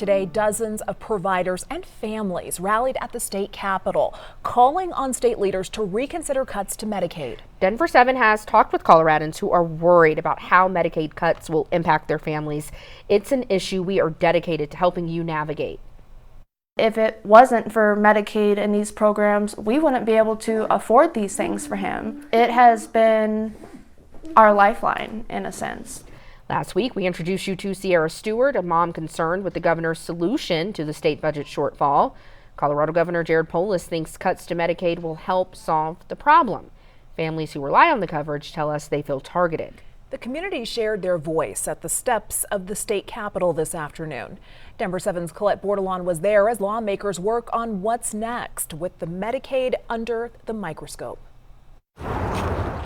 Today, dozens of providers and families rallied at the state capitol, calling on state leaders to reconsider cuts to Medicaid. Denver 7 has talked with Coloradans who are worried about how Medicaid cuts will impact their families. It's an issue we are dedicated to helping you navigate. If it wasn't for Medicaid and these programs, we wouldn't be able to afford these things for him. It has been our lifeline, in a sense. Last week, we introduced you to Sierra Stewart, a mom concerned with the governor's solution to the state budget shortfall. Colorado Governor Jared Polis thinks cuts to Medicaid will help solve the problem. Families who rely on the coverage tell us they feel targeted. The community shared their voice at the steps of the state capitol this afternoon. Denver 7's Colette Bordelon was there as lawmakers work on what's next with the Medicaid under the microscope.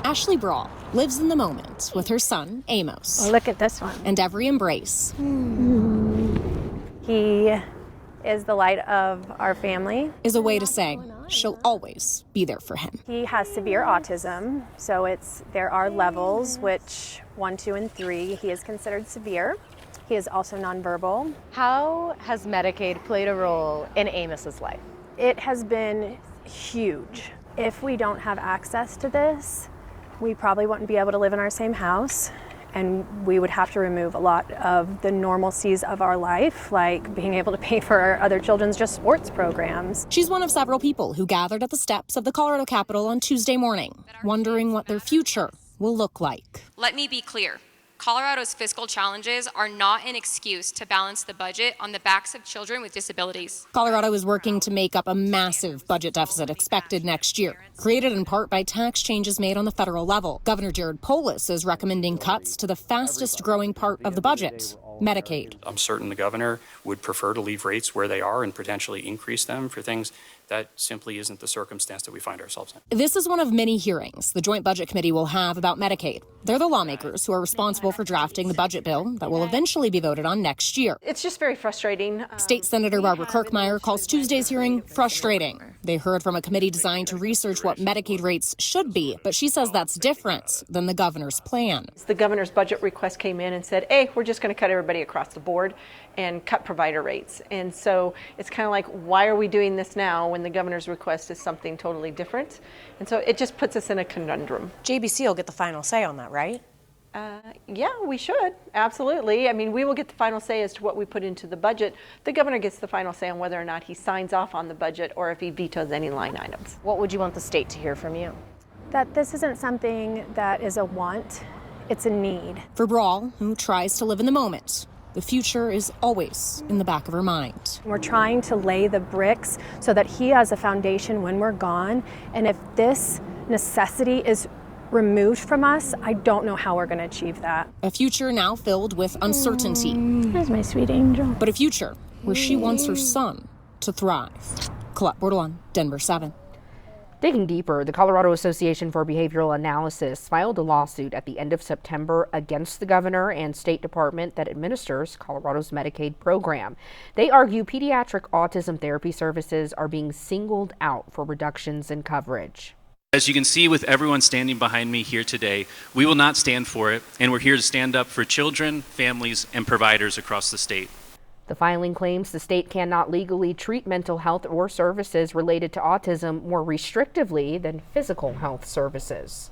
Ashley Brawl lives in the moment with her son, Amos. Oh, look at this one. And every embrace. He is the light of our family. Is a way to say she'll always be there for him. He has severe autism, so there are levels, which 1, 2, and 3, he is considered severe. He is also nonverbal. How has Medicaid played a role in Amos's life? It has been huge. If we don't have access to this, we probably wouldn't be able to live in our same house, and we would have to remove a lot of the normalcies of our life, like being able to pay for our other children's just sports programs. She's one of several people who gathered at the steps of the Colorado Capitol on Tuesday morning, wondering what their future will look like. Let me be clear. Colorado's fiscal challenges are not an excuse to balance the budget on the backs of children with disabilities. Colorado is working to make up a massive budget deficit expected next year, created in part by tax changes made on the federal level. Governor Jared Polis is recommending cuts to the fastest growing part of the budget, Medicaid. I'm certain the governor would prefer to leave rates where they are and potentially increase them for things that simply isn't the circumstance that we find ourselves in. This is one of many hearings the Joint Budget Committee will have about Medicaid. They're the lawmakers who are responsible for drafting the budget bill that will eventually be voted on next year. It's just very frustrating. State Senator Barbara Kirkmeyer calls Tuesday's hearing frustrating. They heard from a committee designed to research what Medicaid rates should be, but she says that's different than the governor's plan. The governor's budget request came in and said, hey, we're just going to cut everybody across the board and cut provider rates. And so it's kind of like, why are we doing this now when the governor's request is something totally different? And so it just puts us in a conundrum. JBC will get the final say on that, right? Yeah, we should. Absolutely. I mean, we will get the final say as to what we put into the budget. The governor gets the final say on whether or not he signs off on the budget or if he vetoes any line items. What would you want the state to hear from you? That this isn't something that is a want, it's a need. For Brawl, who tries to live in the moment, the future is always in the back of her mind. We're trying to lay the bricks so that he has a foundation when we're gone. And if this necessity is removed from us, I don't know how we're going to achieve that. A future now filled with uncertainty. There's my sweet angel. But a future where she wants her son to thrive. Colette Bordelon, Denver 7. Digging deeper, the Colorado Association for Behavioral Analysis filed a lawsuit at the end of September against the governor and State Department that administers Colorado's Medicaid program. They argue pediatric autism therapy services are being singled out for reductions in coverage. As you can see with everyone standing behind me here today, we will not stand for it, and we're here to stand up for children, families, and providers across the state. The filing claims the state cannot legally treat mental health or services related to autism more restrictively than physical health services.